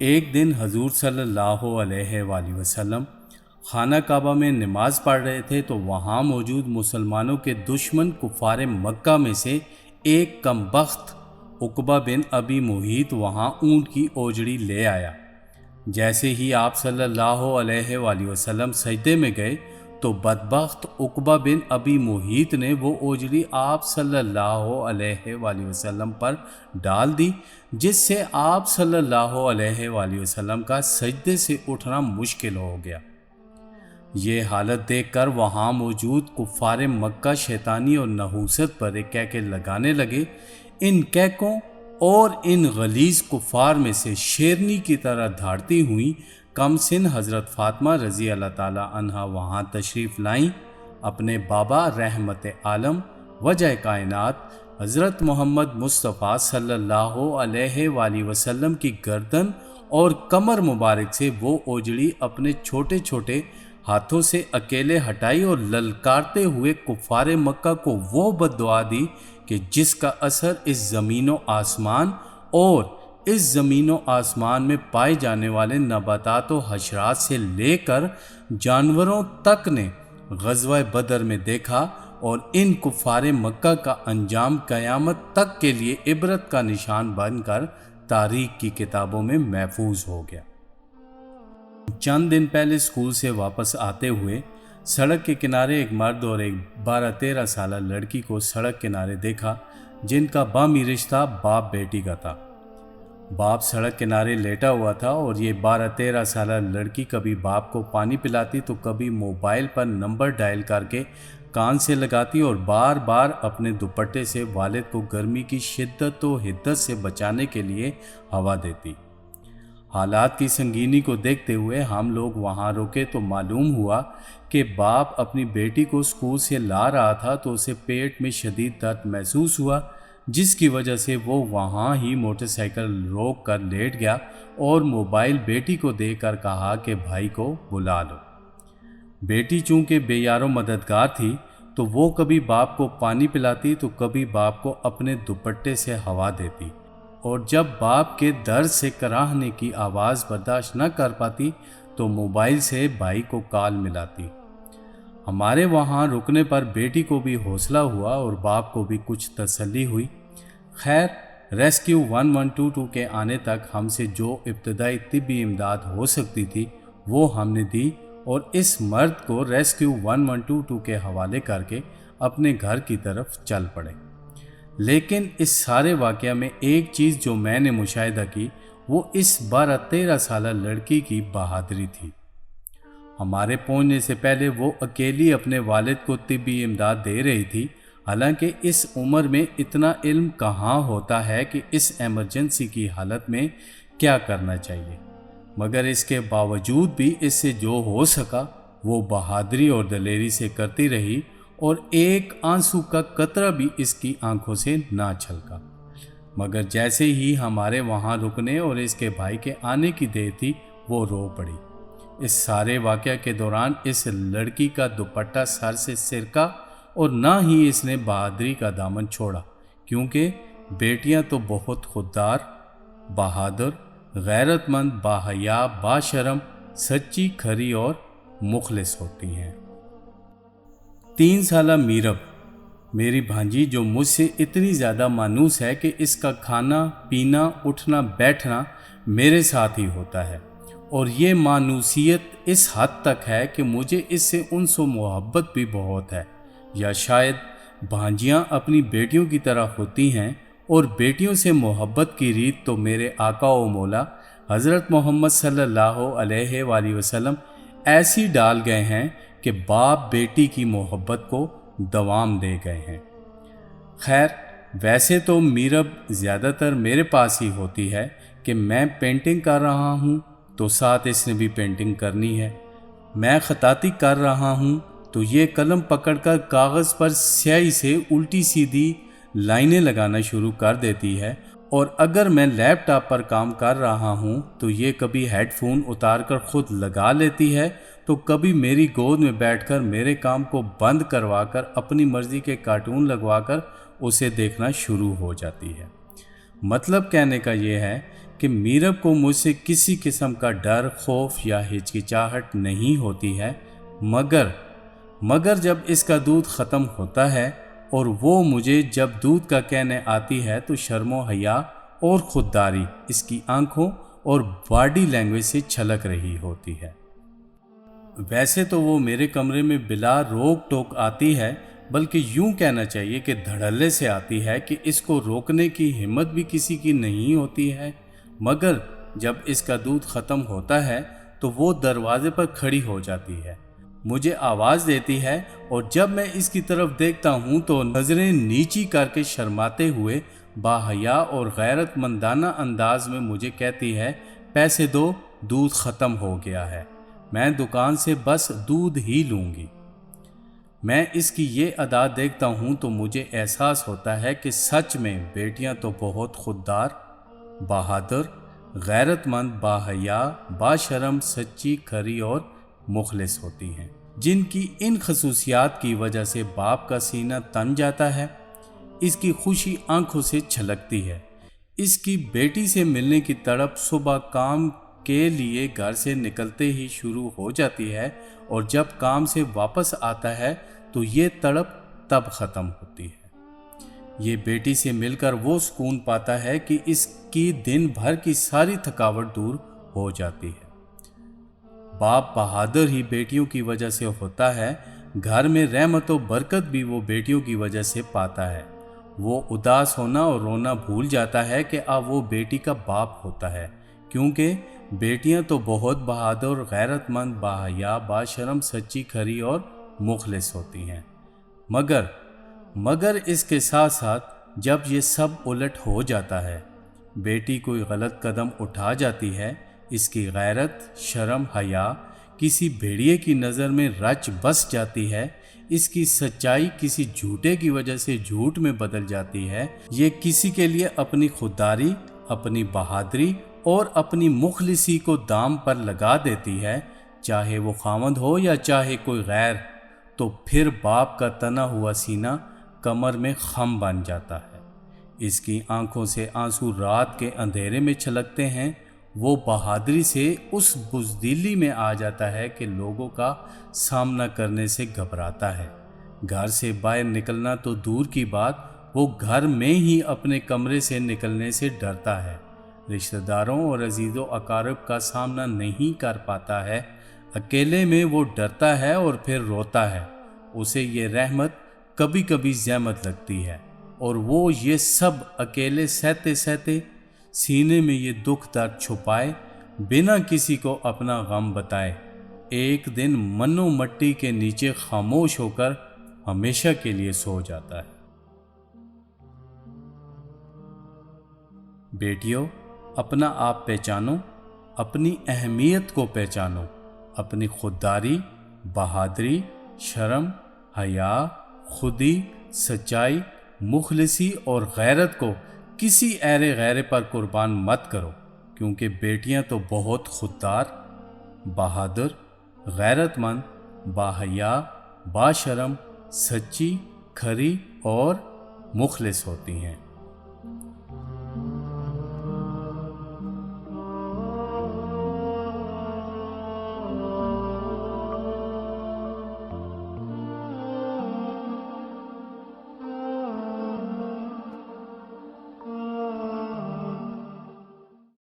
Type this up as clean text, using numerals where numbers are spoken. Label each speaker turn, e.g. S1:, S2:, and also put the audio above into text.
S1: ایک دن حضور صلی اللہ علیہ وآلہ وسلم خانہ کعبہ میں نماز پڑھ رہے تھے تو وہاں موجود مسلمانوں کے دشمن کفار مکہ میں سے ایک کم بخت عقبہ بن ابی معیط وہاں اونٹ کی اوجڑی لے آیا۔ جیسے ہی آپ صلی اللہ علیہ وآلہ وسلم سجدے میں گئے تو بدبخت عقبہ بن ابی معیط نے وہ اوجڑی آپ صلی اللہ علیہ وآلہ وسلم پر ڈال دی، جس سے آپ صلی اللہ علیہ وآلہ وسلم کا سجدے سے اٹھنا مشکل ہو گیا۔ یہ حالت دیکھ کر وہاں موجود کفار مکہ شیطانی اور نحوست پر ایک کہکے لگانے لگے۔ ان کہکوں اور ان غلیظ کفار میں سے شیرنی کی طرح دھاڑتی ہوئیں کم سن حضرت فاطمہ رضی اللہ تعالی عنہا وہاں تشریف لائیں۔ اپنے بابا رحمت عالم وجہ کائنات حضرت محمد مصطفیٰ صلی اللہ علیہ وآلہ وسلم کی گردن اور کمر مبارک سے وہ اوجڑی اپنے چھوٹے چھوٹے ہاتھوں سے اکیلے ہٹائی اور للکارتے ہوئے کفار مکہ کو وہ بد دعا دی کہ جس کا اثر اس زمین و آسمان اور اس زمین و آسمان میں پائے جانے والے نباتات و حشرات سے لے کر جانوروں تک نے غزوہ بدر میں دیکھا، اور ان کفار مکہ کا انجام قیامت تک کے لیے عبرت کا نشان بن کر تاریخ کی کتابوں میں محفوظ ہو گیا۔ چند دن پہلے اسکول سے واپس آتے ہوئے سڑک کے کنارے ایک مرد اور ایک 12-13 سالہ لڑکی کو سڑک کنارے دیکھا، جن کا بامی رشتہ باپ بیٹی کا تھا۔ باپ سڑک کنارے لیٹا ہوا تھا اور یہ 12-13 سالہ لڑکی کبھی باپ کو پانی پلاتی تو کبھی موبائل پر نمبر ڈائل کر کے کان سے لگاتی اور بار بار اپنے دوپٹے سے والد کو گرمی کی شدت و حدت سے بچانے کے لیے ہوا دیتی۔ حالات کی سنگینی کو دیکھتے ہوئے ہم لوگ وہاں رکے تو معلوم ہوا کہ باپ اپنی بیٹی کو اسکول سے لا رہا تھا تو اسے پیٹ میں شدید درد محسوس ہوا، جس کی وجہ سے وہ وہاں ہی موٹر سائیکل روک کر لیٹ گیا اور موبائل بیٹی کو دے کر کہا کہ بھائی کو بلا لو۔ بیٹی چونکہ بے یار و مددگار تھی تو وہ کبھی باپ کو پانی پلاتی تو کبھی باپ کو اپنے دوپٹے سے ہوا دیتی، اور جب باپ کے درد سے کراہنے کی آواز برداشت نہ کر پاتی تو موبائل سے بھائی کو کال ملاتی۔ ہمارے وہاں رکنے پر بیٹی کو بھی حوصلہ ہوا اور باپ کو بھی کچھ تسلی ہوئی۔ خیر، ریسکیو 1122 کے آنے تک ہم سے جو ابتدائی طبی امداد ہو سکتی تھی وہ ہم نے دی، اور اس مرد کو ریسکیو 1122 کے حوالے کر کے اپنے گھر کی طرف چل پڑے۔ لیکن اس سارے واقعہ میں ایک چیز جو میں نے مشاہدہ کی وہ اس 12-13 سالہ لڑکی کی بہادری تھی۔ ہمارے پہنچنے سے پہلے وہ اکیلی اپنے والد کو طبی امداد دے رہی تھی، حالانکہ اس عمر میں اتنا علم کہاں ہوتا ہے کہ اس ایمرجنسی کی حالت میں کیا کرنا چاہیے، مگر اس کے باوجود بھی اس سے جو ہو سکا وہ بہادری اور دلیری سے کرتی رہی، اور ایک آنسو کا قطرہ بھی اس کی آنکھوں سے نہ چھلکا۔ مگر جیسے ہی ہمارے وہاں رکنے اور اس کے بھائی کے آنے کی دیر تھی وہ رو پڑی۔ اس سارے واقعہ کے دوران اس لڑکی کا دوپٹہ سر سے سرکا اور نہ ہی اس نے بہادری کا دامن چھوڑا، کیونکہ بیٹیاں تو بہت خوددار، بہادر، غیرت مند، باحیا، باشرم، سچی، کھری اور مخلص ہوتی ہیں۔ 3 سالہ میرب، میری بھانجی، جو مجھ سے اتنی زیادہ مانوس ہے کہ اس کا کھانا پینا اٹھنا بیٹھنا میرے ساتھ ہی ہوتا ہے، اور یہ مانوسیت اس حد تک ہے کہ مجھے اس سے انس و محبت بھی بہت ہے، یا شاید بھانجیاں اپنی بیٹیوں کی طرح ہوتی ہیں، اور بیٹیوں سے محبت کی ریت تو میرے آقا و مولا حضرت محمد صلی اللہ علیہ وآلہ وسلم ایسی ڈال گئے ہیں کہ باپ بیٹی کی محبت کو دوام دے گئے ہیں۔ خیر، ویسے تو میرب زیادہ تر میرے پاس ہی ہوتی ہے کہ میں پینٹنگ کر رہا ہوں تو ساتھ اس نے بھی پینٹنگ کرنی ہے، میں خطاطی کر رہا ہوں تو یہ قلم پکڑ کر کاغذ پر سیاہی سے الٹی سیدھی لائنیں لگانا شروع کر دیتی ہے، اور اگر میں لیپ ٹاپ پر کام کر رہا ہوں تو یہ کبھی ہیڈ فون اتار کر خود لگا لیتی ہے تو کبھی میری گود میں بیٹھ کر میرے کام کو بند کروا کر اپنی مرضی کے کارٹون لگوا کر اسے دیکھنا شروع ہو جاتی ہے۔ مطلب کہنے کا یہ ہے کہ میرب کو مجھ سے کسی قسم کا ڈر، خوف یا ہچکچاہٹ نہیں ہوتی ہے، مگر جب اس کا دودھ ختم ہوتا ہے اور وہ مجھے جب دودھ کا کہنے آتی ہے تو شرم و حیا اور خودداری اس کی آنکھوں اور باڈی لینگویج سے چھلک رہی ہوتی ہے۔ ویسے تو وہ میرے کمرے میں بلا روک ٹوک آتی ہے، بلکہ یوں کہنا چاہیے کہ دھڑلے سے آتی ہے کہ اس کو روکنے کی ہمت بھی کسی کی نہیں ہوتی ہے، مگر جب اس کا دودھ ختم ہوتا ہے تو وہ دروازے پر کھڑی ہو جاتی ہے، مجھے آواز دیتی ہے، اور جب میں اس کی طرف دیکھتا ہوں تو نظریں نیچی کر کے شرماتے ہوئے باحیا اور غیرت مندانہ انداز میں مجھے کہتی ہے، پیسے دو، دودھ ختم ہو گیا ہے، میں دکان سے بس دودھ ہی لوں گی۔ میں اس کی یہ ادا دیکھتا ہوں تو مجھے احساس ہوتا ہے کہ سچ میں بیٹیاں تو بہت خوددار، بہادر، غیرت مند، باحیا، باشرم، سچی، کھری اور مخلص ہوتی ہیں، جن کی ان خصوصیات کی وجہ سے باپ کا سینہ تن جاتا ہے، اس کی خوشی آنکھوں سے چھلکتی ہے، اس کی بیٹی سے ملنے کی تڑپ صبح کام کے لیے گھر سے نکلتے ہی شروع ہو جاتی ہے، اور جب کام سے واپس آتا ہے تو یہ تڑپ تب ختم ہوتی ہے۔ یہ بیٹی سے مل کر وہ سکون پاتا ہے کہ اس کی دن بھر کی ساری تھکاوٹ دور ہو جاتی ہے۔ باپ بہادر ہی بیٹیوں کی وجہ سے ہوتا ہے، گھر میں رحمت و برکت بھی وہ بیٹیوں کی وجہ سے پاتا ہے۔ وہ اداس ہونا اور رونا بھول جاتا ہے کہ اب وہ بیٹی کا باپ ہوتا ہے، کیونکہ بیٹیاں تو بہت بہادر، غیرت مند، باحیا، باشرم، سچی، کھری اور مخلص ہوتی ہیں، مگر اس کے ساتھ ساتھ جب یہ سب الٹ ہو جاتا ہے، بیٹی کوئی غلط قدم اٹھا جاتی ہے، اس کی غیرت، شرم، حیا کسی بھیڑیے کی نظر میں رچ بس جاتی ہے، اس کی سچائی کسی جھوٹے کی وجہ سے جھوٹ میں بدل جاتی ہے، یہ کسی کے لیے اپنی خودداری، اپنی بہادری اور اپنی مخلصی کو دام پر لگا دیتی ہے، چاہے وہ خاوند ہو یا چاہے کوئی غیر، تو پھر باپ کا تنا ہوا سینہ کمر میں خم بن جاتا ہے، اس کی آنکھوں سے آنسو رات کے اندھیرے میں چھلکتے ہیں، وہ بہادری سے اس بزدلی میں آ جاتا ہے کہ لوگوں کا سامنا کرنے سے گھبراتا ہے، گھر سے باہر نکلنا تو دور کی بات، وہ گھر میں ہی اپنے کمرے سے نکلنے سے ڈرتا ہے، رشتہ داروں اور عزیز و اقارب کا سامنا نہیں کر پاتا ہے، اکیلے میں وہ ڈرتا ہے اور پھر روتا ہے، اسے یہ رحمت کبھی کبھی زحمت لگتی ہے، اور وہ یہ سب اکیلے سہتے سہتے سینے میں یہ دکھ درد چھپائے بنا کسی کو اپنا غم بتائے، ایک دن منو مٹی کے نیچے خاموش ہو کر ہمیشہ کے لیے سو جاتا ہے۔ بیٹیوں، اپنا آپ پہچانو، اپنی اہمیت کو پہچانو، اپنی خودداری، بہادری، شرم، حیا، خودی، سچائی، مخلصی اور غیرت کو کسی ایرے غیرے پر قربان مت کرو، کیونکہ بیٹیاں تو بہت خوددار، بہادر، غیرت مند، باحیا، باشرم، سچی، کھری اور مخلص ہوتی ہیں۔